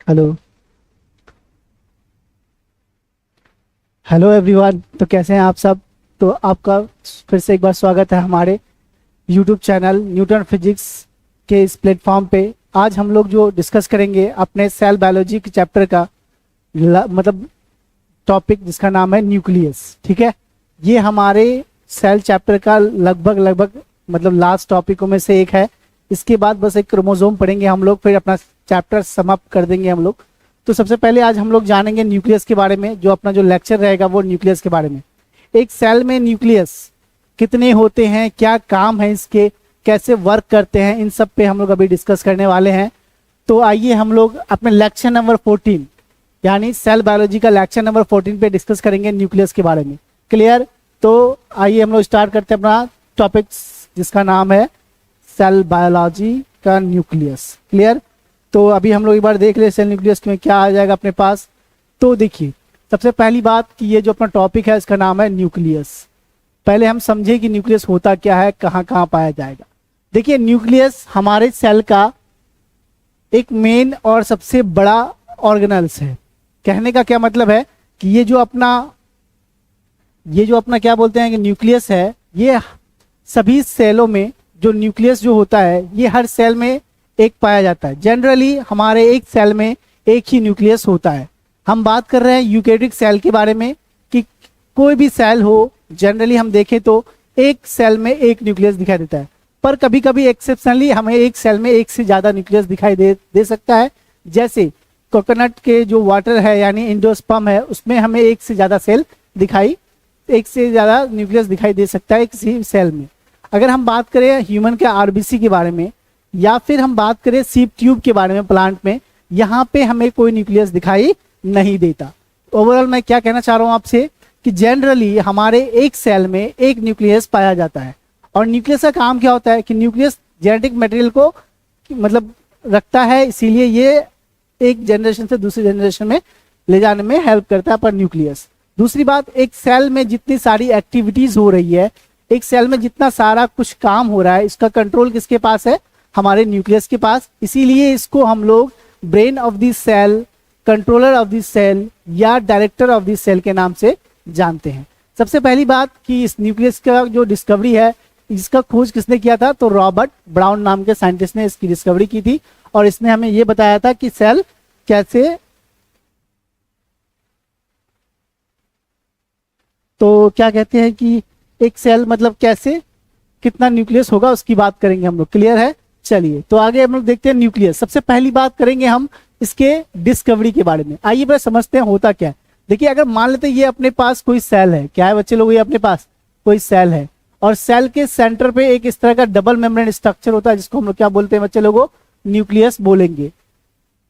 Hello. Hello everyone, तो कैसे हैं आप सब। तो आपका फिर से एक बार स्वागत है हमारे यूट्यूब चैनल न्यूटन फिजिक्स के इस प्लेटफॉर्म पे। आज हम लोग जो डिस्कस करेंगे अपने सेल बायोलॉजी के चैप्टर का मतलब टॉपिक जिसका नाम है न्यूक्लियस। ठीक है, ये हमारे सेल चैप्टर का लगभग मतलब लास्ट टॉपिकों में से एक है। इसके बाद बस एक क्रोमोसोम पढ़ेंगे हम लोग, फिर अपना चैप्टर समाप्त कर देंगे हम लोग। तो सबसे पहले आज हम लोग जानेंगे न्यूक्लियस के बारे में। जो अपना जो लेक्चर रहेगा वो न्यूक्लियस के बारे में। एक सेल में न्यूक्लियस कितने होते हैं, क्या काम है इसके, कैसे वर्क करते हैं, इन सब पे हम लोग अभी डिस्कस करने वाले हैं। तो आइए हम लोग अपने लेक्चर नंबर 14 यानी सेल बायोलॉजी का लेक्चर नंबर 14 पे डिस्कस करेंगे न्यूक्लियस के बारे में। क्लियर? तो आइए हम लोग स्टार्ट करते हैं अपना टॉपिक जिसका नाम है सेल बायोलॉजी का न्यूक्लियस। क्लियर? तो अभी हम लोग एक बार देख ले सेल न्यूक्लियस में क्या आ जाएगा अपने पास। तो देखिए, सबसे पहली बात कि ये जो अपना टॉपिक है इसका नाम है न्यूक्लियस। पहले हम समझे कि न्यूक्लियस होता क्या है, कहाँ कहाँ पाया जाएगा। देखिए, न्यूक्लियस हमारे सेल का एक मेन और सबसे बड़ा ऑर्गेनल्स है। कहने का क्या मतलब है कि ये जो अपना क्या बोलते हैं कि न्यूक्लियस है, ये सभी सेलों में जो न्यूक्लियस जो होता है ये हर सेल में एक पाया जाता है। जनरली हमारे एक सेल में एक ही न्यूक्लियस होता है। हम बात कर रहे हैं यूकेरियोटिक सेल के बारे में कि कोई भी सेल हो, जनरली हम देखें तो एक सेल में एक न्यूक्लियस दिखाई देता है। पर कभी कभी एक्सेप्शनली हमें एक सेल में एक से ज्यादा न्यूक्लियस दिखाई दे सकता है। जैसे कोकोनट के जो वाटर है यानी एंडोस्पर्म है, उसमें हमें एक से ज्यादा न्यूक्लियस दिखाई दे सकता है किसी सेल में। अगर हम बात करें ह्यूमन के आरबीसी के बारे में या फिर हम बात करें सीप ट्यूब के बारे में प्लांट में, यहाँ पे हमें कोई न्यूक्लियस दिखाई नहीं देता। ओवरऑल मैं क्या कहना चाह रहा हूँ आपसे कि जनरली हमारे एक सेल में एक न्यूक्लियस पाया जाता है। और न्यूक्लियस का काम क्या होता है कि न्यूक्लियस जेनेटिक मटेरियल को मतलब रखता है, इसीलिए ये एक जनरेशन से दूसरी जनरेशन में ले जाने में हेल्प करता है पर न्यूक्लियस। दूसरी बात, एक सेल में जितनी सारी एक्टिविटीज हो रही है, एक सेल में जितना सारा कुछ काम हो रहा है, इसका कंट्रोल किसके पास है? हमारे न्यूक्लियस के पास। इसीलिए इसको हम लोग brain of the cell, controller of the cell या डायरेक्टर ऑफ द सेल के नाम से जानते हैं। सबसे पहली बात कि इस न्यूक्लियस का जो डिस्कवरी है, इसका खोज किसने किया था? तो रॉबर्ट ब्राउन नाम के साइंटिस्ट ने इसकी डिस्कवरी की थी। और इसने हमें यह बताया था कि सेल कैसे, तो क्या कहते हैं कि एक सेल मतलब कैसे, कितना न्यूक्लियस होगा उसकी बात करेंगे हम लोग। क्लियर है? चलिए तो आगे हम लोग देखते हैं न्यूक्लियस। सबसे पहली बात करेंगे हम इसके डिस्कवरी के बारे में। आइए बस समझते हैं होता क्या है। देखिए, अगर मान लेते हैं ये अपने पास कोई सेल है, क्या है बच्चे लोग, ये अपने पास कोई सेल है और सेल के सेंटर पे एक इस तरह का डबल मेम्ब्रेन स्ट्रक्चर होता है जिसको हम लोग क्या बोलते हैं बच्चे लोगों? न्यूक्लियस बोलेंगे।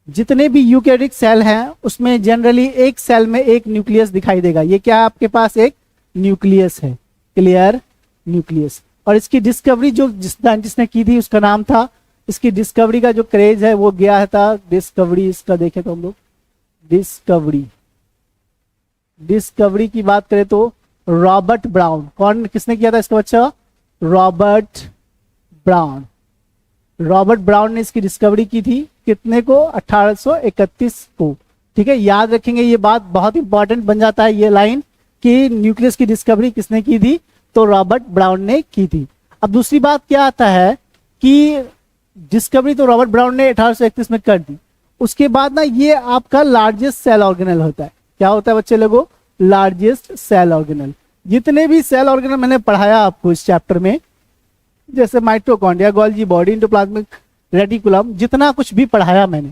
जितने भी यूकेरियोटिक सेल हैं उसमें जनरली एक सेल में एक न्यूक्लियस दिखाई देगा। ये क्या है? आपके पास एक न्यूक्लियस है। क्लियर? न्यूक्लियस। और इसकी डिस्कवरी जो जिस साइंटिस्ट ने की थी उसका नाम था, इसकी डिस्कवरी का जो क्रेज है वो गया था डिस्कवरी, इसका देखें तो हम लोग डिस्कवरी की बात करें तो रॉबर्ट ब्राउन। कौन, किसने किया था इसका बच्चा? रॉबर्ट ब्राउन ने इसकी डिस्कवरी की थी। कितने को? 1831 को। ठीक है, याद रखेंगे ये बात, बहुत इंपॉर्टेंट बन जाता है ये लाइन कि न्यूक्लियस की डिस्कवरी किसने की थी? तो रॉबर्ट ब्राउन ने की थी। अब दूसरी बात क्या आता है कि डिस्कवरी तो रॉबर्ट ब्राउन ने 1831 में कर दी। उसके बाद ना ये आपका लार्जेस्ट सेल ऑर्गेनल होता है। क्या होता है बच्चे लोगों? Largest cell organelle. जितने भी सेल ऑर्गेनल मैंने पढ़ाया आपको इस चैप्टर में, जैसे mitochondria, Golgi body, endoplasmic reticulum, जितना कुछ भी पढ़ाया मैंने,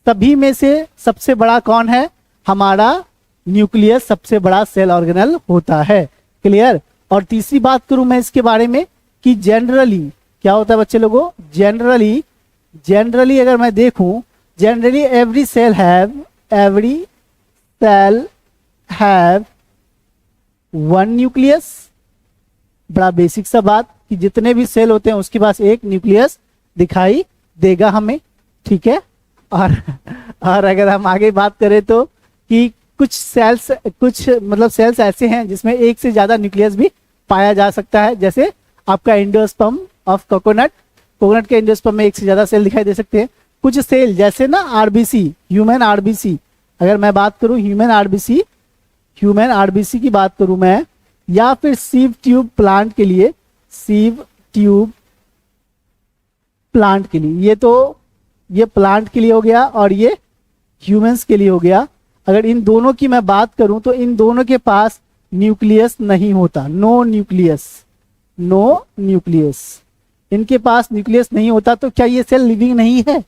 सभी में से सबसे बड़ा कौन है? हमारा न्यूक्लियस सबसे बड़ा सेल ऑर्गेनल होता है। क्लियर? और तीसरी बात करूं मैं इसके बारे में कि जनरली क्या होता है बच्चे लोगों? जनरली अगर मैं देखूं, generally every cell have one nucleus. बड़ा बेसिक सा बात कि जितने भी सेल होते हैं उसके पास एक न्यूक्लियस दिखाई देगा हमें। ठीक है? और अगर हम आगे बात करें तो कि कुछ सेल्स ऐसे हैं जिसमें एक से ज्यादा न्यूक्लियस भी पाया जा सकता है। जैसे आपका एंडोस्पर्म ऑफ कोकोनट के एंडोस्पर्म में एक से ज्यादा सेल दिखाई दे सकते हैं। कुछ सेल जैसे ना आरबीसी, ह्यूमन आरबीसी, अगर मैं बात करूं ह्यूमन आरबीसी की बात करूं मैं, या फिर सीव ट्यूब प्लांट के लिए, सीव ट्यूब प्लांट के लिए, ये प्लांट के लिए हो गया और ये ह्यूमंस के लिए हो गया। अगर इन दोनों की मैं बात करूं तो इन दोनों के पास न्यूक्लियस नहीं होता, नो न्यूक्लियस, इनके पास न्यूक्लियस नहीं होता। तो क्या ये सेल लिविंग नहीं है?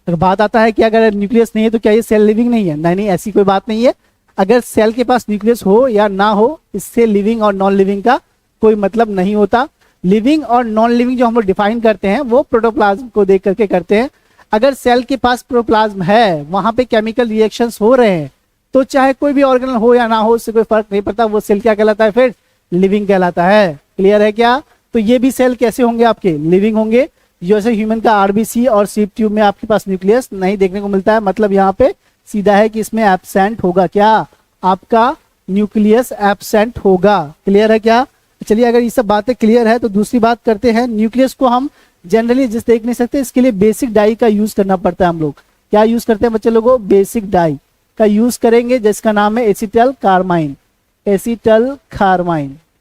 अगर बात आता है कि अगर न्यूक्लियस नहीं है तो क्या ये सेल लिविंग नहीं है? नहीं, ऐसी कोई बात नहीं है। अगर सेल के पास न्यूक्लियस हो या ना हो, इससे लिविंग और नॉन लिविंग का कोई मतलब नहीं होता। लिविंग और नॉन लिविंग जो हम लोग डिफाइन करते हैं वो प्रोटोप्लाज्म को देख करके करते हैं। अगर सेल के पास प्रोटोप्लाज्म है, वहां पे केमिकल रिएक्शंस हो रहे हैं, तो चाहे कोई भी ऑर्गेनल हो या ना हो, उससे कोई फर्क नहीं पड़ता, वो सेल क्या कहलाता है? फिर लिविंग कहलाता है। क्लियर है क्या? तो ये भी सेल कैसे होंगे? आपके लिविंग होंगे। जैसे ह्यूमन का आरबीसी और सीव ट्यूब में आपके पास न्यूक्लियस नहीं देखने को मिलता है, मतलब यहाँ पे सीधा है कि इसमें एब्सेंट होगा। क्या? आपका न्यूक्लियस एब्सेंट होगा। क्लियर है क्या? चलिए, अगर ये सब बातें क्लियर है तो दूसरी बात करते हैं। न्यूक्लियस को हम जनरली जिस देख नहीं सकते, इसके लिए बेसिक डाई का यूज करना पड़ता है। हम लोग क्या यूज करते हैं बच्चे लोगों? बेसिक डाई का यूज करेंगे, जिसका नाम है एसिटल कार्बाइन।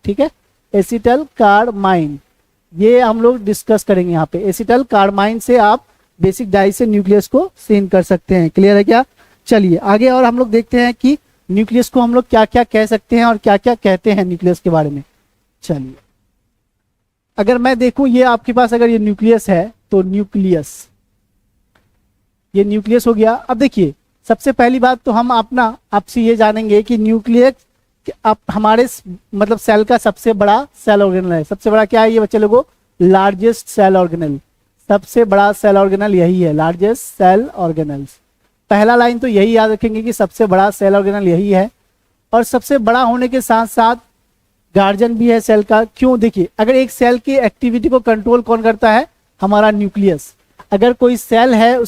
ठीक है, एसिटल कार्बाइन, ये हम लोग डिस्कस करेंगे यहाँ पे। एसिटल कार्बाइन से आप बेसिक डाई से न्यूक्लियस को सीन कर सकते हैं। क्लियर है क्या? चलिए आगे और हम लोग देखते हैं कि न्यूक्लियस को हम लोग क्या क्या कह सकते हैं और क्या क्या कहते हैं न्यूक्लियस के बारे में। चलिए, अगर मैं देखूं ये आपके पास अगर ये न्यूक्लियस है तो ये न्यूक्लियस हो गया। अब देखिए, सबसे पहली बात तो हम आपसे ये जानेंगे कि न्यूक्लियस आप हमारे मतलब सेल का सबसे बड़ा सेल ऑर्गेनल है। सबसे बड़ा क्या है ये बच्चे लोगों? Largest cell organelle. सबसे बड़ा सेल ऑर्गेनल यही है, लार्जेस्ट सेल ऑर्गेनल्स। पहला लाइन तो यही याद रखेंगे कि सबसे बड़ा सेल ऑर्गेनल यही है। और सबसे बड़ा होने के साथ साथ गार्जियन भी है सेल का। क्यों? देखिए, अगर एक सेल की एक्टिविटी को कंट्रोल कौन करता है? हमारा न्यूक्लियस। अगर कोई सेल है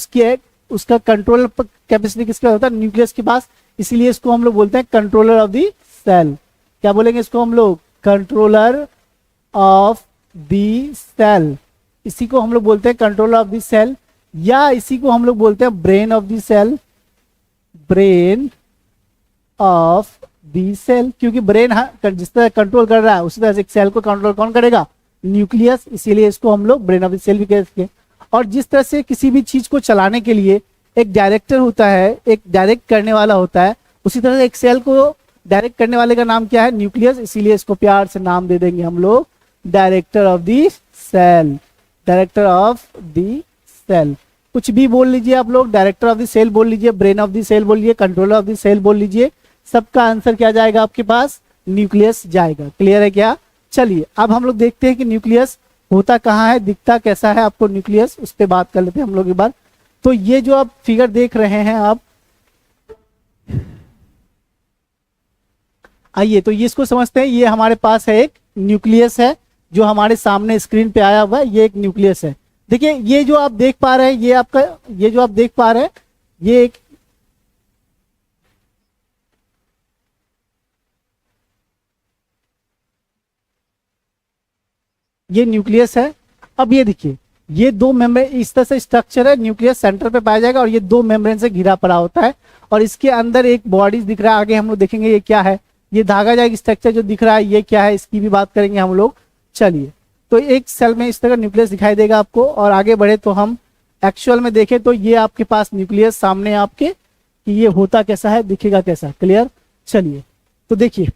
उसका कंट्रोल कैपेसिटी किसके पास होता है? न्यूक्लियस के पास। इसीलिए इसको हम लोग बोलते हैं कंट्रोलर ऑफ द सेल। क्या बोलेंगे इसको हम लोग? Controller of the cell. इसी को हम लोग बोलते हैं कंट्रोलर ऑफ द सेल, या इसी को हम लोग बोलते हैं brain of the cell. Brain of the cell, क्योंकि ब्रेन जिस तरह कंट्रोल कर रहा है उसी तरह से एक सेल को कंट्रोल कौन करेगा? न्यूक्लियस। इसीलिए इसको हम लोग ब्रेन ऑफ द सेल भी कह सकते हैं। और जिस तरह से किसी भी चीज को चलाने के लिए एक डायरेक्टर होता है, एक डायरेक्ट करने वाला होता है, उसी तरह से एक सेल को डायरेक्ट करने वाले का नाम क्या है? न्यूक्लियस। इसीलिए इसको प्यार से नाम दे देंगे हम लोग director of the cell. Director of the cell, कुछ भी बोल लीजिए आप लोग, डायरेक्टर ऑफ द सेल बोल लीजिए, ब्रेन ऑफ द सेल बोल लीजिए, कंट्रोलर ऑफ द सेल बोल लीजिए, सबका आंसर क्या जाएगा आपके पास? न्यूक्लियस जाएगा। क्लियर है क्या? चलिए, अब हम लोग देखते हैं कि न्यूक्लियस होता कहाँ है, दिखता कैसा है आपको न्यूक्लियस, उस पर बात कर लेते हैं हम लोग एक बार। तो ये जो आप फिगर देख रहे हैं आप, आइए तो ये इसको समझते हैं। ये हमारे पास है एक न्यूक्लियस है जो हमारे सामने स्क्रीन पे आया हुआ है, ये एक न्यूक्लियस है। देखिए, ये जो आप देख पा रहे हैं, ये आपका, ये जो आप देख पा रहे हैं, ये एक ये न्यूक्लियस है। अब ये देखिए, ये दो मेम्ब्रेन, इस तरह से स्ट्रक्चर है। न्यूक्लियस सेंटर पे पाया जाएगा और ये दो मेम्ब्रेन से घिरा पड़ा होता है और इसके अंदर एक बॉडी दिख रहा है। आगे हम लोग देखेंगे ये क्या है। ये धागा जाएगा स्ट्रक्चर जो दिख रहा है ये क्या है, इसकी भी बात करेंगे हम लोग। चलिए, तो एक सेल में इस तरह का न्यूक्लियस दिखाई देगा आपको। और आगे बढ़े तो हम एक्चुअल में देखें तो ये आपके पास न्यूक्लियस सामने आपके, कि ये होता कैसा है, दिखेगा कैसा। क्लियर? चलिए, तो देखिए,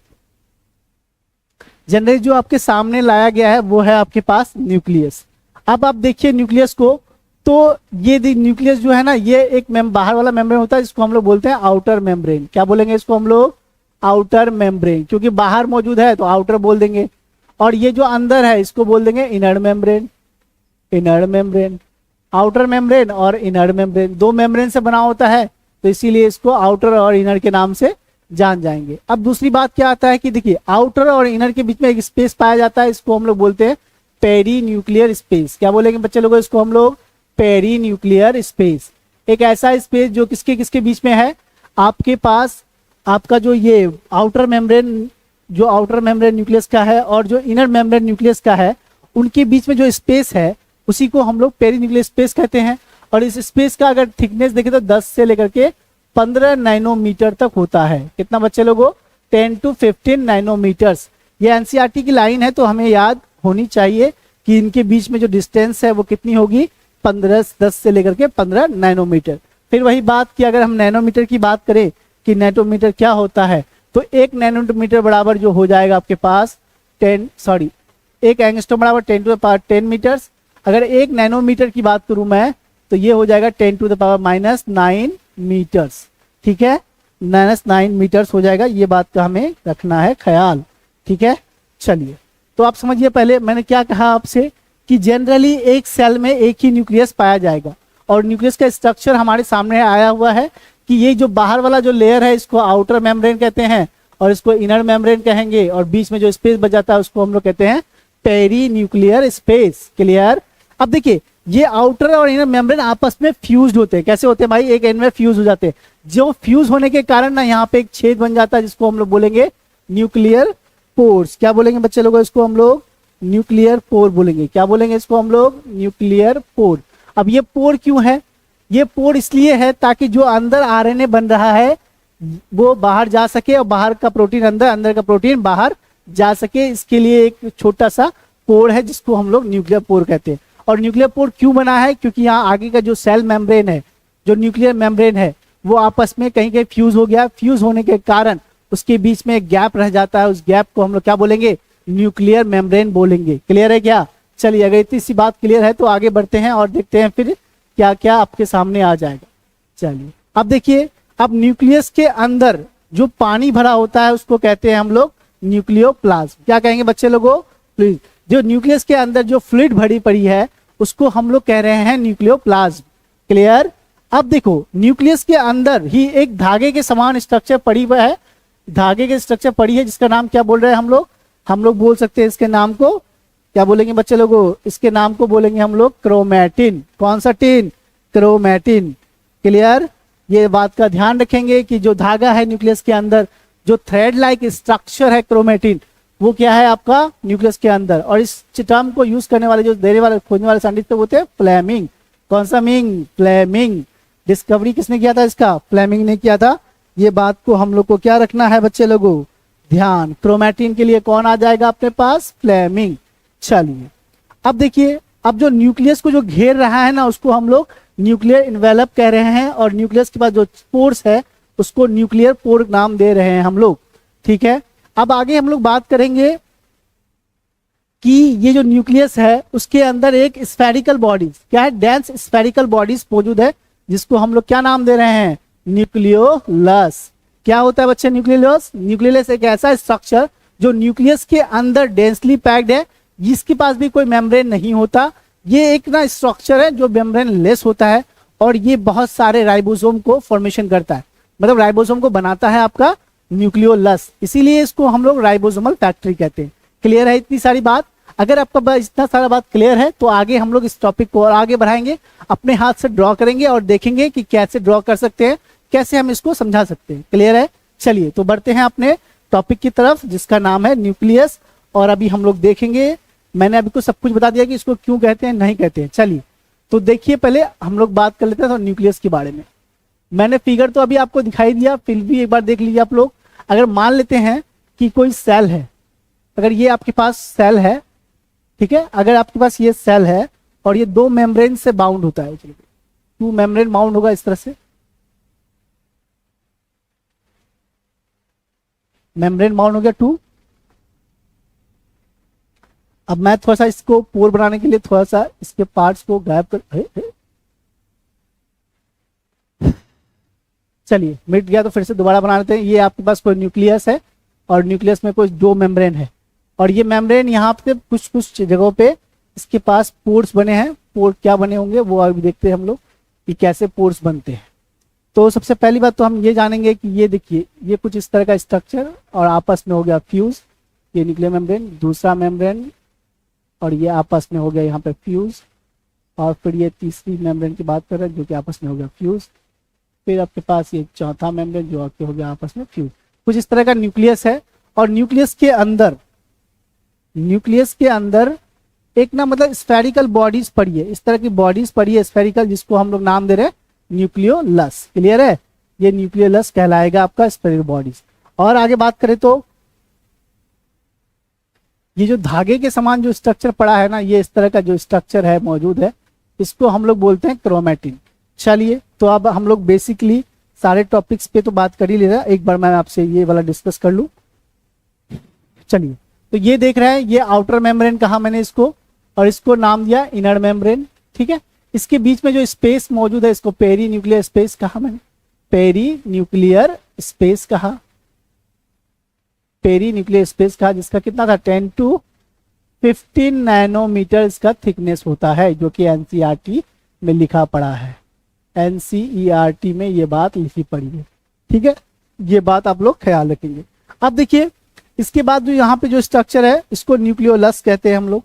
जनरली जो आपके सामने लाया गया है वो है आपके पास न्यूक्लियस। अब आप देखिए न्यूक्लियस को, तो ये न्यूक्लियस जो है ना, ये एक बाहर वाला मेम्ब्रेन होता है जिसको हम लोग बोलते हैं आउटर मेम्ब्रेन। क्या बोलेंगे इसको हम लोग? आउटर मेम्ब्रेन, क्योंकि बाहर मौजूद है तो आउटर बोल देंगे। और ये जो अंदर है इसको बोल देंगे inner membrane. Inner membrane, outer membrane और इनर मेम्ब्रेन, दो मेम्ब्रेन से बना होता है, तो इसीलिए इसको आउटर और इनर के नाम से जान जाएंगे। अब दूसरी बात क्या आता है कि देखिए, आउटर और इनर के बीच में एक स्पेस पाया जाता है, इसको हम लोग बोलते हैं पेरी न्यूक्लियर स्पेस। क्या बोलेंगे बच्चे लोगों? इसको हम लोग पेरी न्यूक्लियर स्पेस। एक ऐसा स्पेस जो किसके किसके बीच में है? आपके पास आपका जो ये आउटर मेम्ब्रेन, जो आउटर मेम्ब्रेन न्यूक्लियस का है और जो इनर मेम्ब्रेन न्यूक्लियस का है, उनके बीच में जो स्पेस है उसी को हम लोग पेरी न्यूक्लियर स्पेस कहते हैं। और इस स्पेस का अगर थिकनेस देखें तो 10 से लेकर के 15 नैनोमीटर तक होता है। कितना बच्चे लोगों? 10 to 15 नैनोमीटर्स। ये एनसीईआरटी की लाइन है, तो हमें याद होनी चाहिए कि इनके बीच में जो डिस्टेंस है वो कितनी होगी? 10 से लेकर के 15 नैनोमीटर। फिर वही बात कि अगर हम नैनोमीटर की बात करें कि नैनोमीटर क्या होता है, तो एक नैनोमीटर बराबर जो हो जाएगा आपके पास एक एंगस्ट्रॉम बराबर 10 to the power 10 मीटर्स। अगर एक नैनोमीटर की बात करूं मैं तो ये हो जाएगा 10 to the power -9 मीटर्स। ठीक है, -9 मीटर्स हो जाएगा। ये बात का हमें रखना है ख्याल। ठीक है, चलिए तो आप समझिए, पहले मैंने क्या कहा आपसे कि जनरली एक सेल में एक ही न्यूक्लियस पाया जाएगा, और न्यूक्लियस का स्ट्रक्चर हमारे सामने आया हुआ है कि ये जो बाहर वाला जो लेयर है इसको आउटर मेम्ब्रेन कहते हैं, और इसको इनर मेम्ब्रेन कहेंगे, और बीच में जो स्पेस बच जाता है उसको हम लोग कहते हैं पेरी न्यूक्लियर स्पेस। क्लियर? अब देखिए, ये आउटर और इनर मेम्ब्रेन आपस में फ्यूज्ड होते हैं। कैसे होते हैं भाई? एक एंड में फ्यूज हो जाते हैं। जो फ्यूज होने के कारण ना यहाँ पे एक छेद बन जाता है जिसको हम लोग बोलेंगे न्यूक्लियर पोर्स। क्या बोलेंगे बच्चे लोगों? इसको हम लोग न्यूक्लियर पोर बोलेंगे। क्या बोलेंगे इसको हम लोग? Nuclear pore. अब ये पोर क्यों है? ये पोर इसलिए है ताकि जो अंदर आरएनए बन रहा है वो बाहर जा सके, और बाहर का प्रोटीन अंदर, अंदर का प्रोटीन बाहर जा सके। इसके लिए एक छोटा सा पोर है जिसको हम लोग न्यूक्लियर पोर कहते हैं। और न्यूक्लियर पोर क्यों बना है? क्योंकि यहाँ आगे का जो सेल मेम्ब्रेन है, जो न्यूक्लियर मेम्ब्रेन है, वो आपस में कहीं कहीं फ्यूज हो गया। फ्यूज होने के कारण उसके बीच में एक गैप रह जाता है। उस गैप को हम लोग क्या बोलेंगे? न्यूक्लियर मेम्ब्रेन बोलेंगे। क्लियर है क्या? चलिए, अगर इतनी सी बात क्लियर है तो आगे बढ़ते हैं और देखते हैं फिर क्या क्या आपके सामने आ जाएगा। चलिए, अब देखिए, अब न्यूक्लियस के अंदर जो पानी भरा होता है उसको कहते हैं हम लोग न्यूक्लियोप्लाज्म। क्या कहेंगे बच्चे लोगों? प्लीज, जो न्यूक्लियस के अंदर जो फ्लूइड भरी पड़ी है उसको हम लोग कह रहे हैं न्यूक्लियोप्लाज्म। क्लियर? अब देखो, न्यूक्लियस के अंदर ही एक धागे के समान स्ट्रक्चर पड़ी हुआ है। धागे के स्ट्रक्चर पड़ी है जिसका नाम क्या बोल रहे हैं हम लोग? हम लोग बोल सकते हैं इसके नाम को, क्या बोलेंगे बच्चे लोगों? इसके नाम को बोलेंगे हम लोग क्रोमैटिन। कौन सा टिन? क्रोमैटिन। क्लियर? ये बात का ध्यान रखेंगे कि जो धागा है न्यूक्लियस के अंदर, जो थ्रेड लाइक स्ट्रक्चर है क्रोमैटिन, वो क्या है आपका? न्यूक्लियस के अंदर। और इस टर्म को यूज करने वाले, जो देने वाले, खोजने वाले साइंटिस्ट होते हैं फ्लेमिंग। कौन सा मिंग? फ्लेमिंग। डिस्कवरी किसने किया था इसका? फ्लेमिंग ने किया था। ये बात को हम लोग को क्या रखना है बच्चे लोगों? ध्यान। क्रोमैटिन के लिए कौन आ जाएगा अपने पास? फ्लेमिंग। चलिए, अब देखिए, अब जो न्यूक्लियस को जो घेर रहा है ना उसको हम लोग न्यूक्लियर इन्वेलप कह रहे हैं, और न्यूक्लियस के पास जो पोर्स है उसको न्यूक्लियर पोर नाम दे रहे हैं हम लोग। ठीक है, अब आगे हम लोग बात करेंगे कि ये जो न्यूक्लियस है उसके अंदर एक स्फेरिकल बॉडीज, क्या है? डेंस स्फेरिकल बॉडीज मौजूद है, जिसको हम लोग क्या नाम दे रहे हैं? न्यूक्लियोलस। क्या होता है बच्चे न्यूक्लियोलस? न्यूक्लियोलस एक ऐसा स्ट्रक्चर जो न्यूक्लियस के अंदर डेंसली पैक्ड है, जिसके पास भी कोई मेम्ब्रेन नहीं होता। ये एक ना स्ट्रक्चर है जो मेम्ब्रेन लेस होता है, और ये बहुत सारे राइबोसोम को फॉर्मेशन करता है, मतलब राइबोसोम को बनाता है आपका न्यूक्लियोलस। इसीलिए इसको हम लोग राइबोसोमल फैक्ट्री कहते हैं। क्लियर है इतनी सारी बात? अगर आपका इतना सारा बात क्लियर है तो आगे हम लोग इस टॉपिक को और आगे बढ़ाएंगे, अपने हाथ से ड्रॉ करेंगे और देखेंगे कि कैसे ड्रॉ कर सकते हैं, कैसे हम इसको समझा सकते हैं। क्लियर है? चलिए, तो बढ़ते हैं अपने टॉपिक की तरफ जिसका नाम है न्यूक्लियस। और अभी हम लोग देखेंगे, मैंने अभी को सब कुछ बता दिया कि इसको क्यों कहते हैं, नहीं कहते हैं। चलिए, तो देखिए, पहले हम लोग बात कर लेते हैं तो न्यूक्लियस के बारे में। मैंने फिगर तो अभी आपको दिखाई दिया, फिर भी एक बार देख लीजिए आप लोग। अगर मान लेते हैं कि कोई सेल है, अगर ये आपके पास सेल है, ठीक है, अगर आपके पास ये सेल है और ये दो मेम्ब्रेन से बाउंड होता है, चलिए 2 मेम्ब्रेन बाउंड होगा इस तरह से, मेम्ब्रेन बाउंड हो गया 2। अब मैं थोड़ा सा इसको पोर बनाने के लिए थोड़ा सा इसके पार्ट्स को गायब कर, चलिए मिट गया तो फिर से दोबारा बना लेते हैं। ये आपके पास कोई न्यूक्लियस है और न्यूक्लियस में कोई 2 मेम्ब्रेन है, और ये मेम्ब्रेन यहाँ पे कुछ कुछ जगहों पे इसके पास पोर्स बने हैं। पोर क्या बने होंगे वो अभी देखते हैं हम लोग कि कैसे पोर्स बनते हैं। तो सबसे पहली बात तो हम ये जानेंगे कि ये देखिए, ये कुछ इस तरह का स्ट्रक्चर और आपस में हो गया फ्यूज, ये न्यूक्लियर मेम्ब्रेन, दूसरा मेम्ब्रेन, और ये आपस में हो गया यहाँ पे फ्यूज, और फिर ये तीसरी मेम्ब्रेन की बात कर रहे हैं जो कि आपस में हो गया फ्यूज, फिर आपके पास ये चौथा मेम्ब्रेन जो आपके हो गया आपस में फ्यूज। कुछ इस तरह का न्यूक्लियस है। और न्यूक्लियस के अंदर एक ना मतलब स्फेरिकल बॉडीज पड़ी है, इस तरह की बॉडीज पड़ी है स्फेरिकल, जिसको हम लोग नाम दे रहे हैं न्यूक्लियोलस। क्लियर है, ये न्यूक्लियोलस कहलाएगा आपका स्फेरिकल बॉडीज। और आगे बात करें तो ये जो धागे के समान जो स्ट्रक्चर पड़ा है ना, ये इस तरह का जो स्ट्रक्चर है मौजूद है, इसको हम लोग बोलते हैं क्रोमेटिन। चलिए, तो अब हम लोग बेसिकली सारे टॉपिक्स पे तो बात कर ही ले रहा है, एक बार मैं आपसे ये वाला डिस्कस कर लूं। चलिए, तो ये देख रहे हैं, ये आउटर मेम्ब्रेन कहा मैंने इसको, और इसको नाम दिया इनर मेम्ब्रेन। ठीक है, इसके बीच में जो स्पेस मौजूद है, इसको पेरी न्यूक्लियर स्पेस कहा मैंने, पेरी न्यूक्लियर स्पेस कहा, पेरी न्यूक्लियर स्पेस कहा, जिसका कितना था 10 to 15 नैनोमीटर इसका थिकनेस होता है, जो कि एनसीईआरटी में लिखा पड़ा है। एनसीईआरटी में ये बात लिखी पड़ी है। ठीक है, ये बात आप लोग ख्याल रखेंगे। अब देखिए, इसके बाद जो यहाँ पे जो स्ट्रक्चर है, इसको न्यूक्लियोलस कहते हैं हम लोग,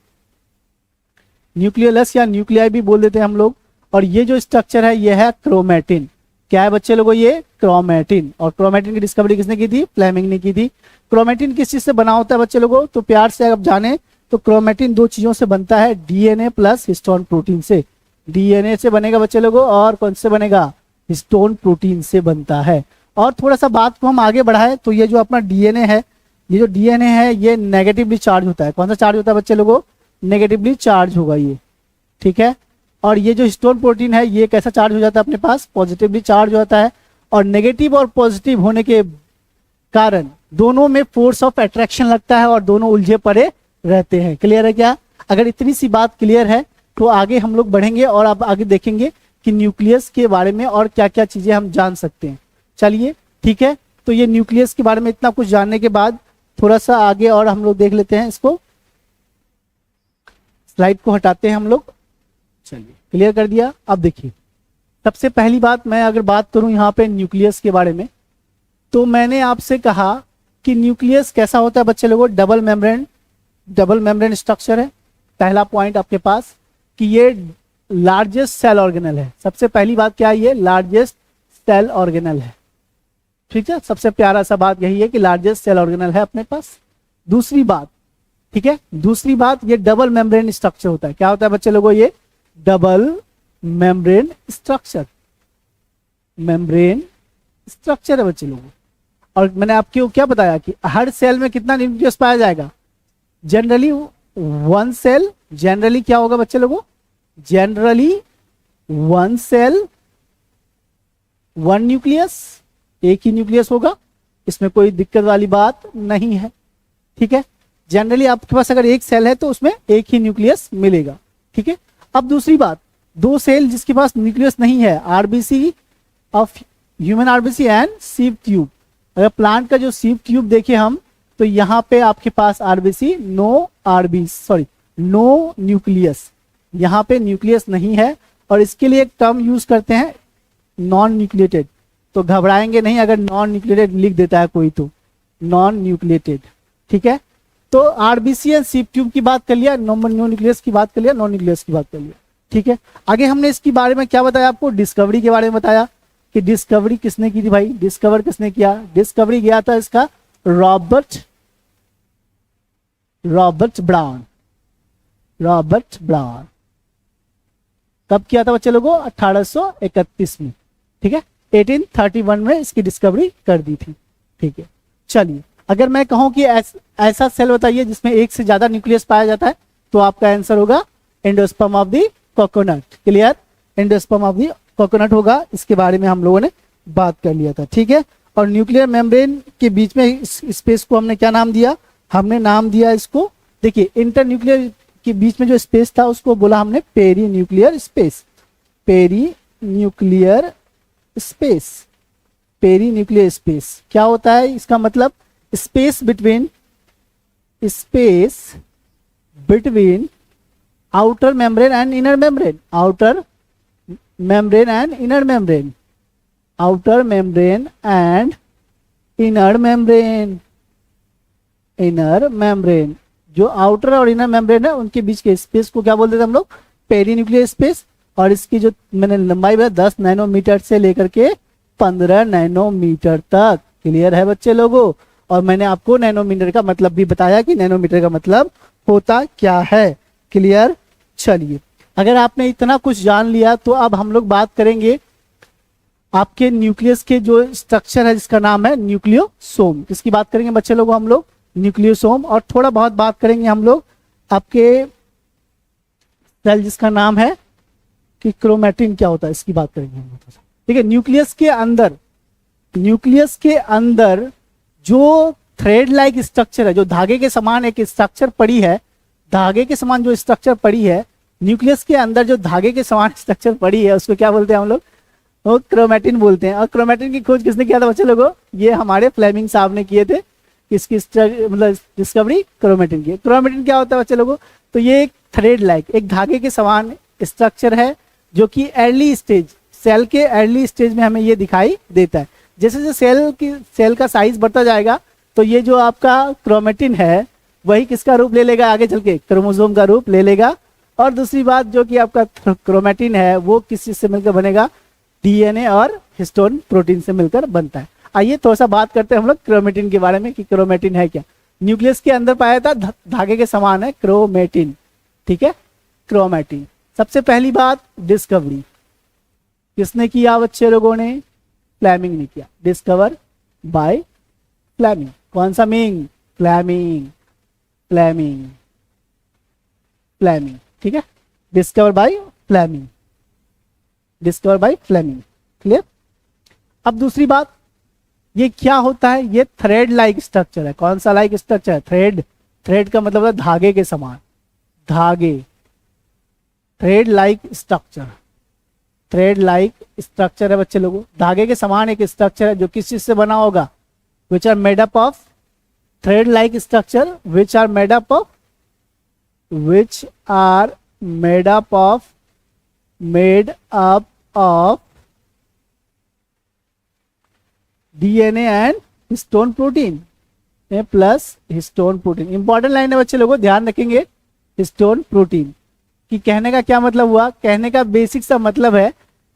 न्यूक्लियोलस या न्यूक्लियाई भी बोल देते हैं हम लोग। और ये जो स्ट्रक्चर है, ये है क्रोमेटिन। क्या है बच्चे लोगों, ये क्रोमेटिन। और क्रोमेटिन की डिस्कवरी किसने की थी, फ्लेमिंग ने की थी। क्रोमेटिन किस चीज से बना होता है बच्चे लोगों, तो प्यार से आप जाने तो क्रोमेटिन दो चीजों से बनता है, डीएनए प्लस हिस्टोन प्रोटीन से। डीएनए से बनेगा बच्चे लोगों, और कौन से बनेगा, हिस्टोन प्रोटीन से बनता है। और थोड़ा सा बात को हम आगे बढ़ाए तो ये जो अपना डीएनए है, ये जो डीएनए है, ये नेगेटिवली चार्ज होता है। कौन सा चार्ज होता है बच्चे लोगों, नेगेटिवली चार्ज होगा ये। ठीक है, और ये जो हिस्टोन प्रोटीन है, ये कैसा चार्ज हो जाता है अपने पास, पॉजिटिवली चार्ज होता है। और नेगेटिव और पॉजिटिव होने के कारण दोनों में फोर्स ऑफ अट्रैक्शन लगता है, और दोनों उलझे पड़े रहते हैं। क्लियर है क्या, अगर इतनी सी बात क्लियर है तो आगे हम लोग बढ़ेंगे, और अब आगे देखेंगे कि न्यूक्लियस के बारे में और क्या क्या चीजें हम जान सकते हैं। चलिए, ठीक है, तो ये न्यूक्लियस के बारे में इतना कुछ जानने के बाद थोड़ा सा आगे और हम लोग देख लेते हैं इसको। स्लाइड को हटाते हैं हम लोग। चलिए, क्लियर कर दिया। अब देखिए, सबसे पहली बात मैं अगर बात करूं यहाँ पे न्यूक्लियस के बारे में, तो मैंने आपसे कहा कि न्यूक्लियस कैसा होता है बच्चे लोगों, डबल मेम्ब्रेन स्ट्रक्चर है। पहला पॉइंट आपके पास कि ये लार्जेस्ट सेल ऑर्गेनल है। सबसे पहली बात क्या है, ये लार्जेस्ट सेल ऑर्गेनल है। ठीक है, सबसे प्यारा सा बात यही है कि लार्जेस्ट सेल ऑर्गेनल है अपने पास। दूसरी बात, ठीक है, दूसरी बात, ये डबल मेम्ब्रेन स्ट्रक्चर होता है। क्या होता है बच्चे लोगों, ये double membrane structure, membrane structure है बच्चे लोगों। और मैंने आपको क्या बताया कि हर सेल में कितना न्यूक्लियस पाया जाएगा, जनरली वन सेल। जनरली क्या होगा बच्चे लोगों, generally one cell one nucleus, एक ही न्यूक्लियस होगा, इसमें कोई दिक्कत वाली बात नहीं है। ठीक है, जनरली आपके पास अगर एक सेल है तो उसमें एक ही न्यूक्लियस मिलेगा। ठीक है, अब दूसरी बात, दो सेल जिसके पास न्यूक्लियस नहीं है, RBC of human RBC and sieve tube. अगर प्लांट का जो सीव ट्यूब देखें हम, तो यहाँ पे आपके पास आरबीसी नो न्यूक्लियस, यहाँ पे न्यूक्लियस नहीं है। और इसके लिए एक टर्म यूज करते हैं नॉन न्यूक्लिएटेड। तो घबराएंगे नहीं अगर नॉन न्यूक्लिएटेड लिख देता है कोई, तो नॉन न्यूक्लिएटेड। ठीक है, तो आरबीसी एंड सीव ट्यूब की बात कर लिया, नो न्यूक्लियस की बात कर लिया, नॉन न्यूक्लियस की बात कर लिया। ठीक है, आगे हमने इसके बारे में क्या बताया आपको, डिस्कवरी के बारे में बताया कि डिस्कवरी किसने की थी भाई, डिस्कवर किसने किया, डिस्कवरी गया था इसका रॉबर्ट ब्राउन। कब किया था बच्चे लोगों, 1831 में। ठीक है, 1831 में इसकी डिस्कवरी कर दी थी। ठीक है, चलिए, अगर मैं कहूं कि ऐसा सेल बताइए जिसमें एक से ज्यादा न्यूक्लियस पाया जाता है, तो आपका आंसर होगा endosperm of the coconut. Clear, endosperm of the coconut होगा। इसके बारे में हम लोगों ने बात कर लिया था। ठीक है, और न्यूक्लियर मेम्ब्रेन के बीच में इस स्पेस को हमने क्या नाम दिया, हमने नाम दिया इसको, देखिए, इंटर न्यूक्लियर के बीच में जो स्पेस था उसको बोला हमने perinuclear space. Perinuclear space क्या होता है, इसका मतलब space between outer membrane and inner membrane, outer membrane and inner membrane, outer membrane and inner membrane. जो आउटर और इनर मेम्ब्रेन है उनके बीच के स्पेस को क्या बोलते थे हम लोग, पेरी न्यूक्लियर स्पेस। और इसकी जो मैंने लंबाई बताई 10 नैनोमीटर से लेकर के 15 नैनोमीटर तक। क्लियर है बच्चे लोगों, और मैंने आपको नैनोमीटर का मतलब भी बताया कि नैनोमीटर का मतलब होता क्या है। क्लियर। चलिए, अगर आपने इतना कुछ जान लिया तो अब हम लोग बात करेंगे आपके न्यूक्लियस के जो स्ट्रक्चर है जिसका नाम है न्यूक्लियोसोम। किसकी बात करेंगे बच्चे लोग हम लोग? न्यूक्लियोसोम। और थोड़ा बहुत बात करेंगे हम लोग आपके सेल जिसका नाम है कि क्रोमेटिन क्या होता है, इसकी बात करेंगे हम लोग। ठीक है, न्यूक्लियस के अंदर जो थ्रेड लाइक स्ट्रक्चर है, जो धागे के समान एक स्ट्रक्चर पड़ी है, धागे के समान जो स्ट्रक्चर पड़ी है न्यूक्लियस के अंदर, जो धागे के समान स्ट्रक्चर पड़ी है उसको क्या बोलते हैं हम लोग? वो क्रोमेटिन बोलते हैं। और क्रोमेटिन की खोज किसने किया था बच्चे लोगों? ये हमारे फ्लेमिंग साहब ने किए थे। इसकी मतलब डिस्कवरी क्रोमेटिन की। क्रोमेटिन क्या होता है बच्चे लोगों? तो ये एक थ्रेड लाइक, एक धागे के समान स्ट्रक्चर है जो कि अर्ली स्टेज, सेल के अर्ली स्टेज में हमें ये दिखाई देता है। जैसे जैसे सेल का साइज बढ़ता जाएगा तो ये जो आपका क्रोमेटिन है वही किसका रूप ले लेगा आगे चल के? क्रोमोसोम का रूप ले लेगा। और दूसरी बात, जो कि आपका क्रोमेटिन है वो किस चीज से मिलकर बनेगा? डीएनए और हिस्टोन प्रोटीन से मिलकर बनता है। आइए थोड़ा सा बात करते हैं हम लोग क्रोमेटिन के बारे में कि क्रोमेटिन है क्या। न्यूक्लियस के अंदर पाया था, धागे के समान है क्रोमेटिन। ठीक है, क्रोमेटिन। सबसे पहली बात, डिस्कवरी किसने किया बच्चे लोगों ने? फ्लेमिंग ने किया। Discover by Fleming. कौन सा मिंग? फ्लेमिंग। Fleming, Fleming. ठीक है, discover by Fleming, discover by Fleming. Clear. अब दूसरी बात, ये क्या होता है? ये थ्रेड लाइक स्ट्रक्चर है। कौन सा लाइक स्ट्रक्चर है? थ्रेड। थ्रेड का मतलब है धागे के समान, धागे। Thread like structure, thread like structure है बच्चे लोगों। धागे के समान एक स्ट्रक्चर है जो किस चीज से बना होगा? Which are made up of thread like structure, which are made up of, which are made up of DNA and histone protein plus histone protein. Important line है बच्चे लोगों, ध्यान रखेंगे। हिस्टोन प्रोटीन कि कहने का क्या मतलब हुआ? कहने का बेसिक सा मतलब है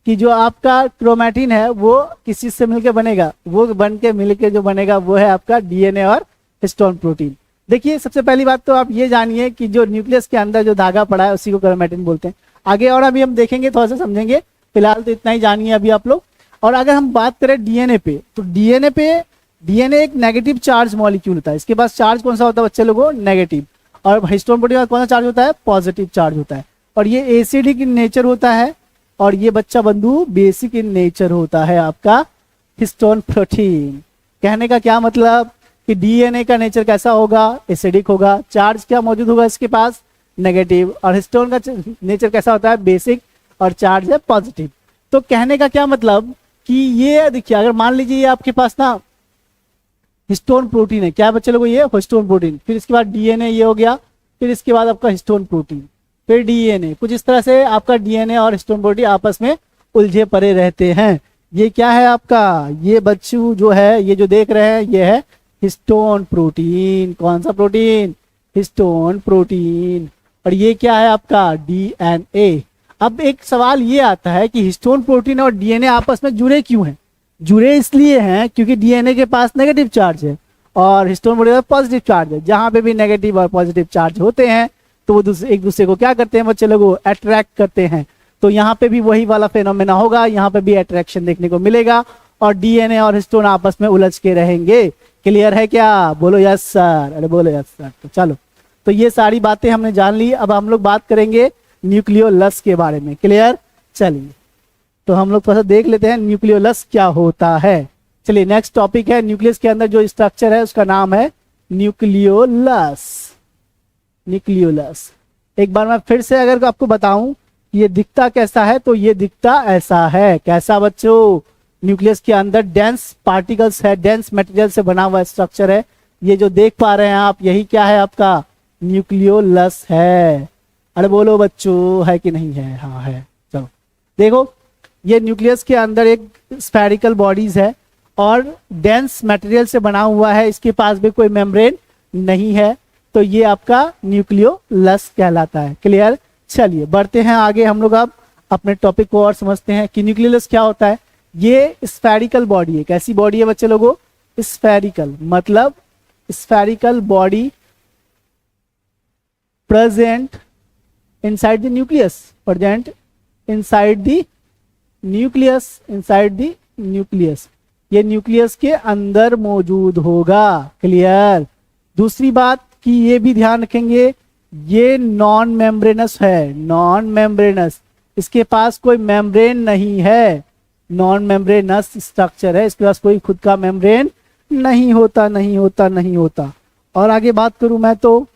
कि जो आपका क्रोमेटिन है वो किस चीज से मिलकर बनेगा? वो बन के मिलकर जो बनेगा वो है आपका डीएनए और हिस्टोन प्रोटीन। देखिए, सबसे पहली बात तो आप ये जानिए कि जो न्यूक्लियस के अंदर जो धागा पड़ा है उसी को क्रोमेटिन बोलते हैं। आगे और अभी हम देखेंगे, थोड़ा सा समझेंगे, फिलहाल तो इतना ही जानिए अभी आप लोग। और अगर हम बात करें डीएनए पे, तो डीएनए एक नेगेटिव चार्ज मॉलिक्यूल होता है। इसके पास चार्ज कौन सा होता है बच्चे लोगों? नेगेटिव। और हिस्टोन प्रोटीन का कौन सा चार्ज होता है? पॉजिटिव चार्ज होता है। और ये एसिडिक इन नेचर होता है, और ये बच्चा बंधु बेसिक इन नेचर होता है आपका हिस्टोन प्रोटीन। कहने का क्या मतलब कि डीएनए का नेचर कैसा होगा? एसिडिक होगा। चार्ज क्या मौजूद होगा इसके पास? नेगेटिव। और हिस्टोन का नेचर कैसा होता है? बेसिक। और चार्ज है पॉजिटिव। तो कहने का क्या मतलब कि ये देखिए, अगर मान लीजिए ये आपके पास ना हिस्टोन प्रोटीन है, क्या है बच्चे लोगों? ये हिस्टोन प्रोटीन। फिर इसके बाद डीएनए ये हो गया, फिर इसके बाद आपका हिस्टोन प्रोटीन, फिर डीएनए। कुछ इस तरह से आपका डीएनए और हिस्टोन प्रोटीन आपस में उलझे पड़े रहते हैं। ये क्या है आपका? ये बच्चू जो है, ये जो देख रहे हैं, ये है हिस्टोन प्रोटीन। कौन सा प्रोटीन? Histone protein. और ये क्या है आपका? डीएनए। अब एक सवाल ये आता है कि हिस्टोन प्रोटीन और डीएनए आपस में जुड़े क्यों हैं? जुड़े इसलिए हैं क्योंकि डीएनए के पास नेगेटिव चार्ज है और हिस्टोन प्रोटीन में पॉजिटिव चार्ज है। जहां पे भी नेगेटिव और पॉजिटिव चार्ज होते हैं तो वो एक दूसरे को क्या करते हैं बच्चे लोगों? अट्रैक्ट करते हैं। तो यहाँ पे भी वही वाला फेनोमेना होगा, यहाँ पे भी अट्रैक्शन देखने को मिलेगा और डीएनए और हिस्टोन आपस में उलझ के रहेंगे। क्लियर है क्या? बोलो यस सर। अरे बोलो यस सर। तो चलो, तो ये सारी बातें हमने जान ली। अब हम लोग बात करेंगे न्यूक्लियोलस के बारे में। क्लियर। चलिए, तो हम लोग थोड़ा सा देख लेते हैं न्यूक्लियोलस क्या होता है। चलिए, नेक्स्ट टॉपिक है न्यूक्लियस के अंदर जो स्ट्रक्चर है उसका नाम है न्यूक्लियोलस। न्यूक्लियोलस एक बार मैं फिर से अगर आपको बताऊं ये दिखता कैसा है, तो ये दिखता ऐसा है। कैसा बच्चों? न्यूक्लियस के अंदर डेंस पार्टिकल्स है, डेंस मटेरियल से बना हुआ स्ट्रक्चर है। ये जो देख पा रहे हैं आप, यही क्या है आपका? न्यूक्लियोलस है। अरे बोलो बच्चों, है कि नहीं है? हाँ है। चलो देखो, ये न्यूक्लियस के अंदर एक स्फेरिकल बॉडीज है और डेंस मटेरियल से बना हुआ है। इसके पास भी कोई मेम्ब्रेन नहीं है, तो ये आपका न्यूक्लियोलस कहलाता है। क्लियर। चलिए बढ़ते हैं आगे, हम लोग अब अपने टॉपिक को और समझते हैं कि न्यूक्लियोलस क्या होता है। ये स्फेरिकल बॉडी है। कैसी बॉडी है बच्चे लोगों? स्फेरिकल, मतलब spherical body present inside the nucleus, present inside the nucleus, inside the nucleus, ये न्यूक्लियस के अंदर मौजूद होगा। क्लियर। दूसरी बात कि ये भी ध्यान रखेंगे, ये नॉन मेम्ब्रेनस है, नॉन मेम्ब्रेनस, इसके पास कोई मेम्ब्रेन नहीं है, नॉन मेम्ब्रेनस स्ट्रक्चर है, इसके पास कोई खुद का मेम्ब्रेन नहीं होता, नहीं होता, नहीं होता। और आगे बात करूं मैं तो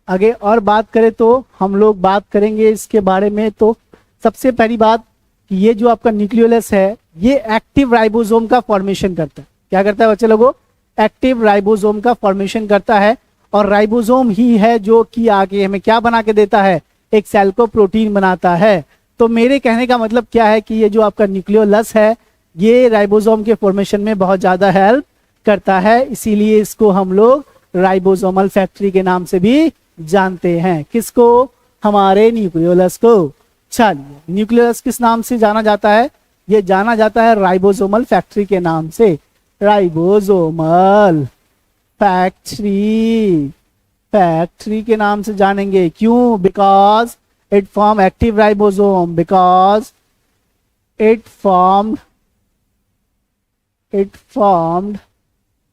आगे और बात करें तो हम लोग बात करेंगे इसके बारे में। तो सबसे पहली बात कि ये जो आपका न्यूक्लियोलस है ये एक्टिव राइबोसोम का फॉर्मेशन करता है। क्या करता है बच्चे लोगों? एक्टिव राइबोसोम का फॉर्मेशन करता है। और राइबोसोम ही है जो कि आगे हमें क्या बना के देता है? एक सेल को प्रोटीन बनाता है। तो मेरे कहने का मतलब क्या है कि ये जो आपका न्यूक्लियोलस है ये राइबोसोम के फॉर्मेशन में बहुत ज्यादा हेल्प करता है, इसीलिए इसको हम लोग राइबोसोमल फैक्ट्री के नाम से भी जानते हैं। किसको? हमारे न्यूक्लियोलस को। चलिए, न्यूक्लियोलस किस नाम से जाना जाता है? ये जाना जाता है राइबोसोमल फैक्ट्री के नाम से, राइबोसोमल फैक्ट्री, फैक्ट्री के नाम से जानेंगे। क्यों? Because it form active ribosome, because it formed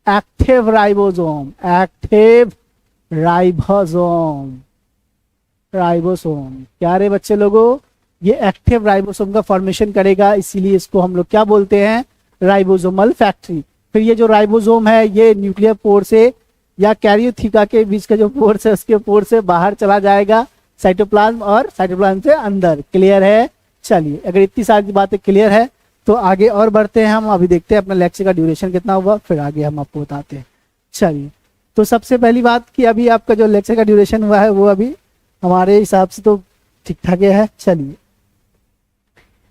active ribosome, active ribosome, ribosome. क्या रे बच्चे लोगों? ये एक्टिव राइबोसोम का फॉर्मेशन करेगा, इसीलिए इसको हम लोग क्या बोलते हैं? Ribosomal factory. फिर ये जो राइबोसोम है ये न्यूक्लियर पोर से या कैरियोथिका के बीच का जो पोर्स है उसके पोर से बाहर चला जाएगा साइटोप्लाज्म और साइटोप्लाज्म से अंदर। क्लियर है? चलिए, अगर इतनी सारी बातें क्लियर है तो आगे और बढ़ते हैं हम। अभी देखते हैं अपना लेक्चर का ड्यूरेशन कितना हुआ, फिर आगे हम आपको बताते हैं। चलिए, तो सबसे पहली बात कि अभी आपका जो लेक्चर का ड्यूरेशन हुआ है वो अभी हमारे हिसाब से तो ठीक ठाक है। चलिए,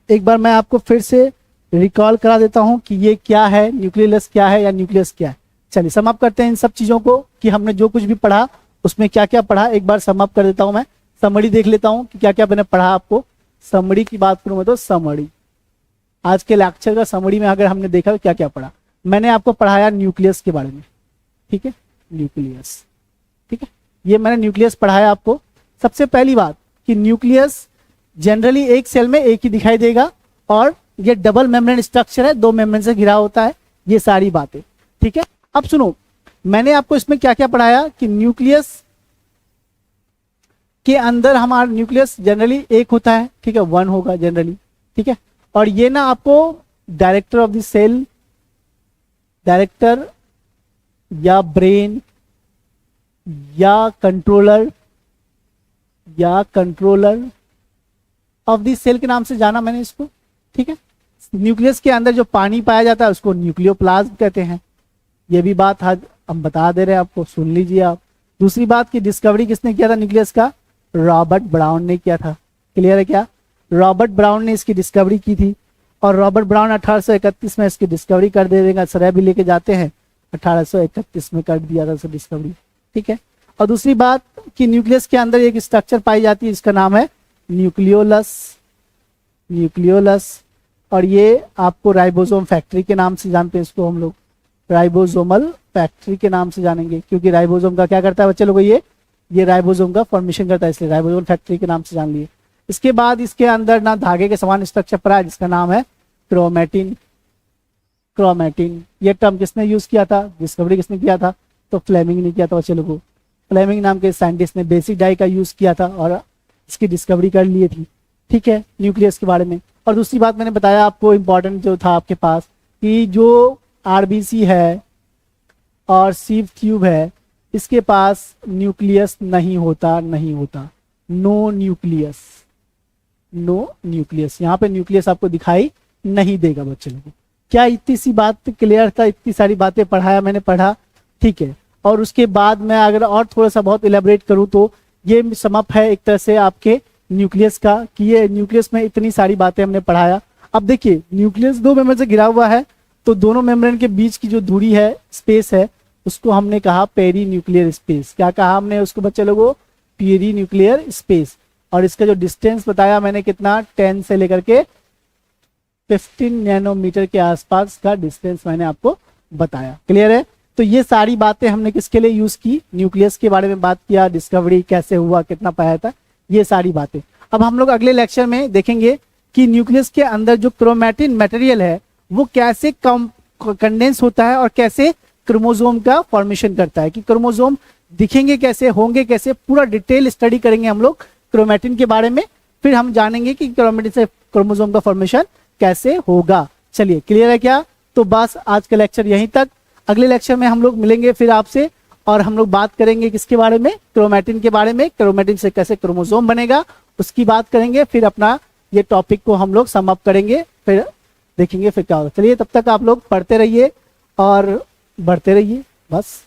एक बार मैं आपको फिर से रिकॉल करा देता हूं कि ये क्या है, न्यूक्लियोलस क्या है या न्यूक्लियस क्या है। चलिए, समाप्त करते हैं इन सब चीजों को कि हमने जो कुछ भी पढ़ा उसमें क्या क्या पढ़ा। एक बार समाप्त कर देता हूं, मैं समरी देख लेता हूं कि क्या क्या मैंने पढ़ा। आपको समरी की बात करूं मैं तो समरी, आज के लेक्चर का समरी में अगर हमने देखा क्या क्या पढ़ा, मैंने आपको पढ़ाया न्यूक्लियस के बारे में। ठीक है, न्यूक्लियस, ठीक है, ये मैंने न्यूक्लियस पढ़ाया आपको। सबसे पहली बात कि न्यूक्लियस जनरली एक सेल में एक ही दिखाई देगा और ये डबल मेम्ब्रेन स्ट्रक्चर है, दो मेम्ब्रेन से घिरा होता है, ये सारी बातें। ठीक है, अब सुनो, मैंने आपको इसमें क्या क्या पढ़ाया कि न्यूक्लियस के अंदर हमारा न्यूक्लियस जनरली एक होता है, ठीक है, वन होगा जनरली। ठीक है, और ये ना आपको director of the cell, director या ब्रेन या कंट्रोलर ऑफ द सेल के नाम से जाना मैंने इसको। ठीक है, न्यूक्लियस के अंदर जो पानी पाया जाता है उसको न्यूक्लियोप्लाज्म कहते हैं। ये भी बात आज हम बता दे रहे हैं आपको, सुन लीजिए आप। दूसरी बात की डिस्कवरी किसने किया था न्यूक्लियस का? रॉबर्ट ब्राउन ने किया था। क्लियर है क्या? रॉबर्ट ब्राउन ने इसकी डिस्कवरी की थी और रॉबर्ट ब्राउन 1831 में इसकी डिस्कवरी कर देगा, श्रेय भी लेके जाते हैं, 1831 में कर दिया था इसकी डिस्कवरी। ठीक है, और दूसरी बात कि न्यूक्लियस के अंदर एक स्ट्रक्चर पाई जाती है, इसका नाम है न्यूक्लियोलस, न्यूक्लियोलस। और ये आपको राइबोसोम फैक्ट्री के नाम से जानते हैं, इसको हम लोग राइबोसोमल फैक्ट्री के नाम से जानेंगे, क्योंकि राइबोसोम का क्या करता है बच्चे लोगों? ये राइबोसोम का फॉर्मेशन करता है, इसलिए राइबोसोम फैक्ट्री के नाम से जान लिए। इसके बाद इसके अंदर ना धागे के समान स्ट्रक्चर पड़ा है जिसका नाम है क्रोमेटिन। क्रोमेटिन ये टर्म किसने यूज किया था? डिस्कवरी किसने किया था? तो फ्लेमिंग ने किया था बच्चे लोगों। फ्लेमिंग नाम के साइंटिस्ट ने बेसिक डाई का यूज किया था और इसकी डिस्कवरी कर ली थी। ठीक है, न्यूक्लियस के बारे में। और दूसरी बात मैंने बताया आपको इंपॉर्टेंट जो था आपके पास कि जो आरबीसी है और सीव ट्यूब है इसके पास न्यूक्लियस नहीं होता, नहीं होता, नो न्यूक्लियस, नो न्यूक्लियस। यहाँ पे न्यूक्लियस आपको दिखाई नहीं देगा बच्चे लोगों। क्या इतनी सी बात क्लियर था? इतनी सारी बातें पढ़ाया मैंने, पढ़ा। ठीक है, और उसके बाद मैं अगर और थोड़ा सा बहुत इलेबरेट करूँ तो ये समअप है एक तरह से आपके न्यूक्लियस का कि ये न्यूक्लियस में इतनी सारी बातें हमने पढ़ाया। अब देखिए, न्यूक्लियस दो मेम्ब्रेन से घिरा हुआ है, तो दोनों मेम्ब्रेन के बीच की जो दूरी है, स्पेस है, उसको हमने कहा पेरी न्यूक्लियर स्पेस। क्या कहा हमने उसको बच्चे लोगों? Perinuclear space. और इसका जो डिस्टेंस बताया मैंने कितना, 10 से लेकर के 15 नैनोमीटर के आसपास का डिस्टेंस मैंने आपको बताया। क्लियर है? तो ये सारी बातें हमने किसके लिए यूज की, न्यूक्लियस के बारे में बात किया, डिस्कवरी कैसे हुआ, कितना पाया था, ये सारी बातें। अब हम लोग अगले लेक्चर में देखेंगे कि न्यूक्लियस के अंदर जो क्रोमैटिन मटेरियल है वो कैसे कंडेंस होता है और कैसे क्रोमोसोम का फॉर्मेशन करता है, कि क्रोमोसोम दिखेंगे कैसे, होंगे कैसे, पूरा डिटेल स्टडी करेंगे हम लोग क्रोमैटिन के बारे में। फिर हम जानेंगे कि क्रोमैटिन से क्रोमोसोम का फॉर्मेशन कैसे होगा। चलिए, क्लियर है क्या? तो बस आज का लेक्चर यहीं तक। अगले लेक्चर में हम लोग मिलेंगे फिर आपसे और हम लोग बात करेंगे किसके बारे में, क्रोमैटिन के बारे में, क्रोमैटिन से कैसे क्रोमोसोम बनेगा उसकी बात करेंगे। फिर अपना ये टॉपिक को हम लोग सम अप करेंगे, फिर देखेंगे फिर क्या होगा। चलिए, तब तक आप लोग पढ़ते रहिए और बढ़ते रहिए बस।